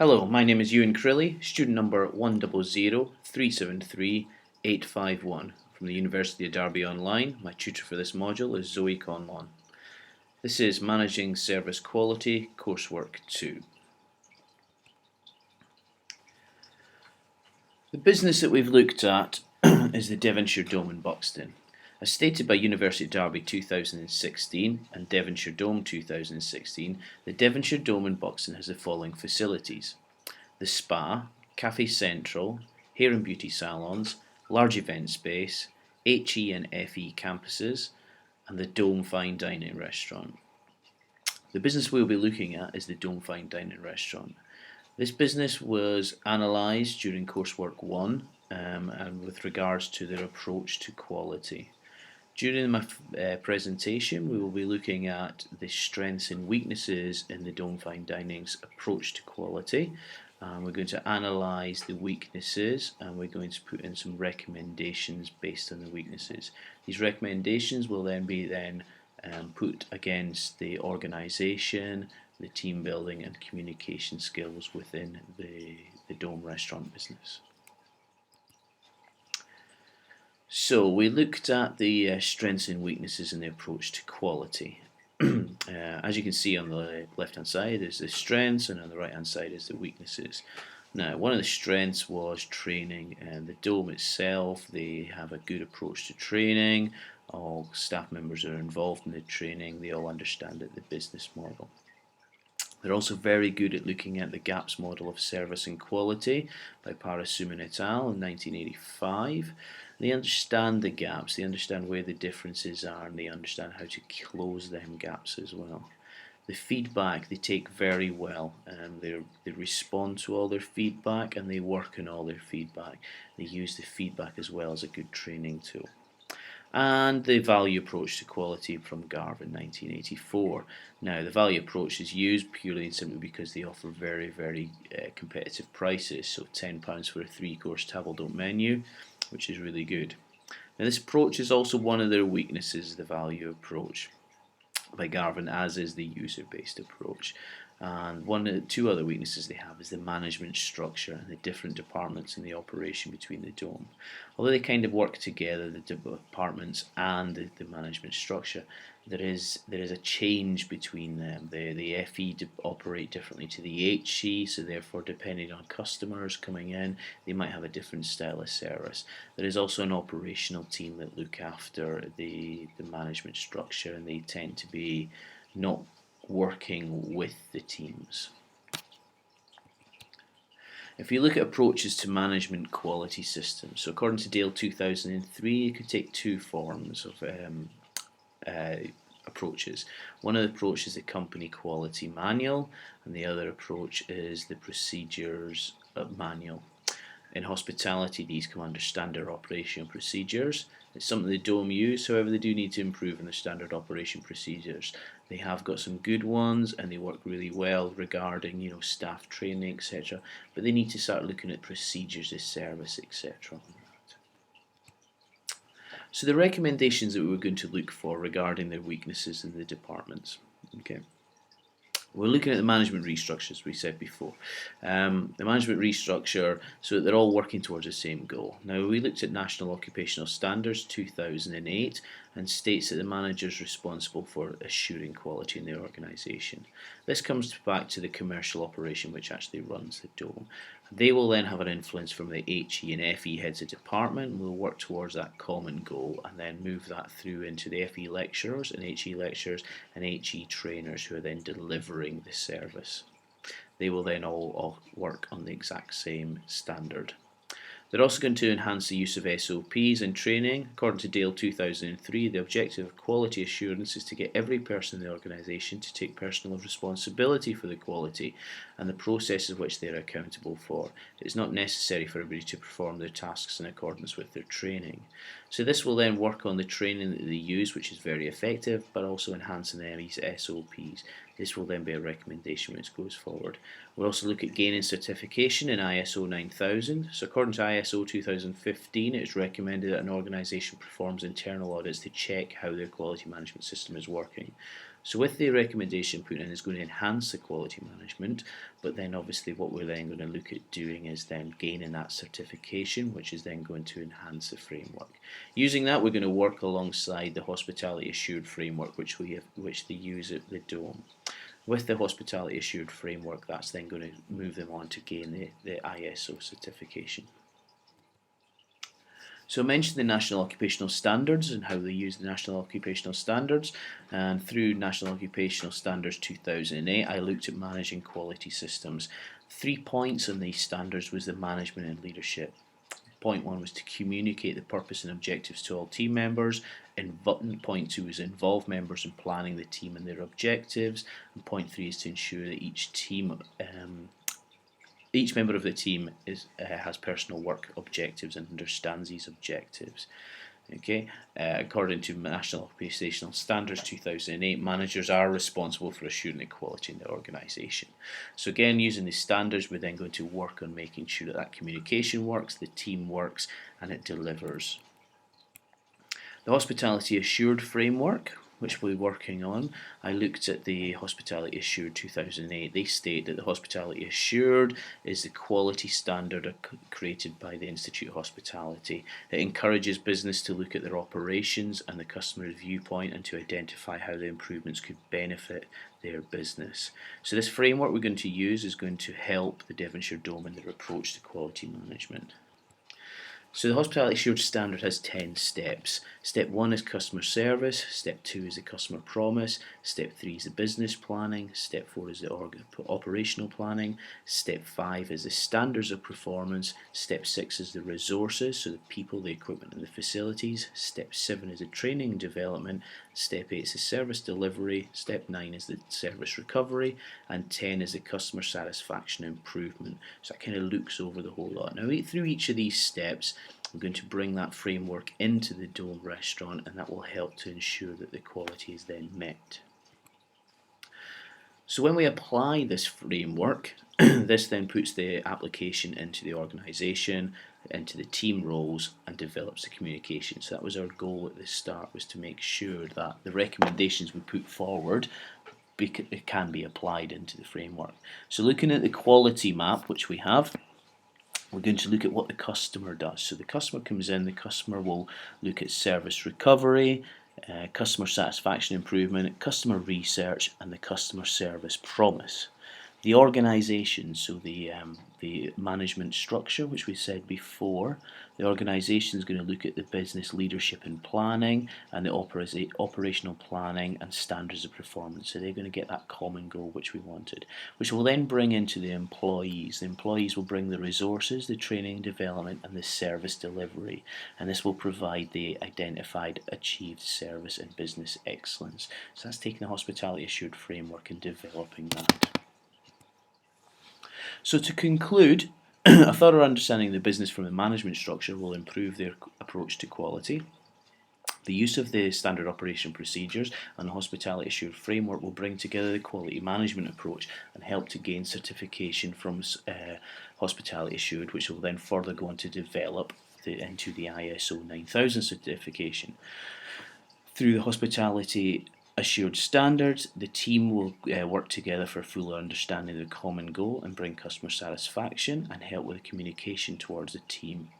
Hello, my name is Ewen Crilley, student number 100373851 from the University of Derby Online. My tutor for this module is Zoe Conlon. This is Managing Service Quality, Coursework 2. The business that we've looked at is the Devonshire Dome in Buxton. As stated by University of Derby 2016 and Devonshire Dome 2016, the Devonshire Dome in Buxton has the following facilities: the spa, cafe central, hair and beauty salons, large event space, HE and FE campuses, and the Dome Fine Dining Restaurant. The business we'll be looking at is the Dome Fine Dining Restaurant. This business was analysed during coursework 1 and with regards to their approach to quality. During my presentation, we will be looking at the strengths and weaknesses in the Dome Fine Dining's approach to quality. We're going to analyse the weaknesses, and we're going to put in some recommendations based on the weaknesses. These recommendations will then be put against the organisation, the team building and communication skills within the Dome restaurant business. So we looked at the strengths and weaknesses in the approach to quality. As you can see on the left hand side is the strengths, and on the right hand side is the weaknesses. Now, one of the strengths was training, and the Dome itself, they have a good approach to training. All staff members are involved in the training, they all understand the business model. They're also very good at looking at the GAPS model of service and quality by Parasuman et al. In 1985. They understand the gaps, they understand where the differences are, and they understand how to close them gaps as well. The feedback they take very well, they respond to all their feedback and they work on all their feedback. They use the feedback as well as a good training tool. And the value approach to quality from Garv in 1984. Now, the value approach is used purely and simply because they offer very competitive prices, so £10 for a 3-course table d'hote menu, which is really good. Now, this approach is also one of their weaknesses, the value approach by Garvin, as is the user-based approach. And two other weaknesses they have is the management structure and the different departments in the operation between the Dome. Although they kind of work together, the departments and the management structure, there is a change between them. The FE operate differently to the HE, so therefore depending on customers coming in, they might have a different style of service. There is also an operational team that look after the management structure, and they tend to be not working with the teams. If you look at approaches to management quality systems, so according to Dale 2003, you could take two forms of approaches. One of the approaches is the company quality manual, and the other approach is the procedures manual. In hospitality, these come under standard operation procedures. It's something they don't use, however they do need to improve on the standard operation procedures. They have got some good ones and they work really well regarding staff training, etc. But they need to start looking at procedures of service, etc. So the recommendations that we were going to look for regarding their weaknesses in the departments. Okay. We're looking at the management restructure, as we said before. The management restructure, so that they're all working towards the same goal. Now, we looked at National Occupational Standards 2008 and states that the manager is responsible for assuring quality in the organisation. This comes back to the commercial operation which actually runs the Dome. They will then have an influence from the HE and FE heads of department, and will work towards that common goal and then move that through into the FE lecturers and HE lecturers and HE trainers who are then delivering the service. They will then all work on the exact same standard. They're also going to enhance the use of SOPs in training. According to Dale 2003, the objective of quality assurance is to get every person in the organisation to take personal responsibility for the quality and the processes which they are accountable for. It's not necessary for everybody to perform their tasks in accordance with their training. So this will then work on the training that they use, which is very effective, but also enhancing these SOPs. This will then be a recommendation which goes forward. We'll also look at gaining certification in ISO 9000. So according to ISO 2015, it is recommended that an organisation performs internal audits to check how their quality management system is working. So with the recommendation put in is going to enhance the quality management, but then obviously what we're then going to look at doing is then gaining that certification, which is then going to enhance the framework. Using that, we're going to work alongside the Hospitality Assured framework, which they use at the Dome. With the Hospitality Assured framework, that's then going to move them on to gain the ISO certification. So I mentioned the National Occupational Standards and how they use the National Occupational Standards, and through National Occupational Standards 2008 I looked at managing quality systems. 3 points on these standards was the management and leadership. Point 1 was to communicate the purpose and objectives to all team members, and point 2 was involve members in planning the team and their objectives, and point 3 is to ensure that each member of the team has personal work objectives and understands these objectives. Okay, according to National Occupational Standards 2008, managers are responsible for assuring equality in the organisation. So again, using these standards, we're then going to work on making sure that communication works, the team works, and it delivers. The Hospitality Assured framework, which we're working on, I looked at the Hospitality Assured 2008. They state that the Hospitality Assured is the quality standard created by the Institute of Hospitality. It encourages business to look at their operations and the customer's viewpoint and to identify how the improvements could benefit their business. So this framework we're going to use is going to help the Devonshire Dome in their approach to quality management. So the Hospitality Assured Standard has 10 steps. Step 1 is customer service, step 2 is the customer promise, step 3 is the business planning, step 4 is the operational planning, step 5 is the standards of performance, step 6 is the resources, so the people, the equipment and the facilities, step 7 is the training and development, step 8 is the service delivery, step 9 is the service recovery, and 10 is the customer satisfaction improvement. So that kind of looks over the whole lot. Now through each of these steps, I'm going to bring that framework into the Dome restaurant, and that will help to ensure that the quality is then met. So when we apply this framework, this then puts the application into the organisation, into the team roles, and develops the communication. So that was our goal at the start, was to make sure that the recommendations we put forward it can be applied into the framework. So looking at the quality map, which we have, we're going to look at what the customer does. So the customer comes in, the customer will look at service recovery, customer satisfaction improvement, customer research, and the customer service promise. The organisation, so the management structure, which we said before, the organisation is going to look at the business leadership and planning, and the operational planning and standards of performance. So they're going to get that common goal which we wanted, which will then bring into the employees. The employees will bring the resources, the training and development, and the service delivery, and this will provide the identified achieved service and business excellence. So that's taking the Hospitality Assured framework and developing that. So to conclude, a thorough understanding of the business from the management structure will improve their approach to quality. The use of the standard operation procedures and the Hospitality Assured framework will bring together the quality management approach and help to gain certification from Hospitality Assured, which will then further go on to develop into the ISO 9000 certification. Through the Hospitality Assured standards, the team will work together for a fuller understanding of the common goal and bring customer satisfaction and help with the communication towards the team.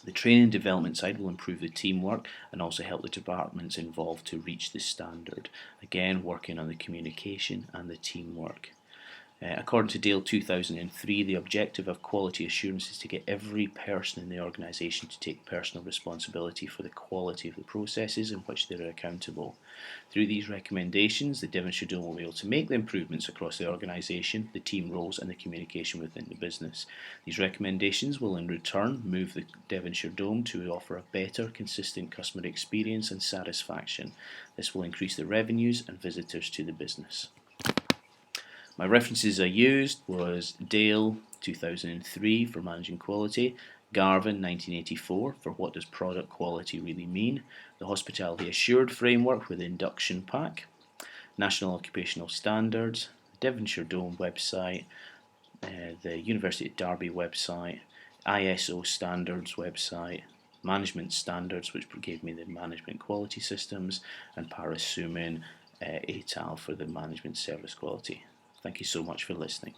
The training and development side will improve the teamwork and also help the departments involved to reach the standard. Again, working on the communication and the teamwork. According to Dale 2003, the objective of quality assurance is to get every person in the organisation to take personal responsibility for the quality of the processes in which they are accountable. Through these recommendations, the Devonshire Dome will be able to make the improvements across the organisation, the team roles and the communication within the business. These recommendations will in return move the Devonshire Dome to offer a better, consistent customer experience and satisfaction. This will increase the revenues and visitors to the business. My references I used was Dale 2003 for managing quality, Garvin 1984 for what does product quality really mean, the Hospitality Assured framework with the induction pack, National Occupational Standards, the Devonshire Dome website, the University of Derby website, ISO standards website, management standards which gave me the management quality systems, and Parasumin ATAL for the management service quality. Thank you so much for listening.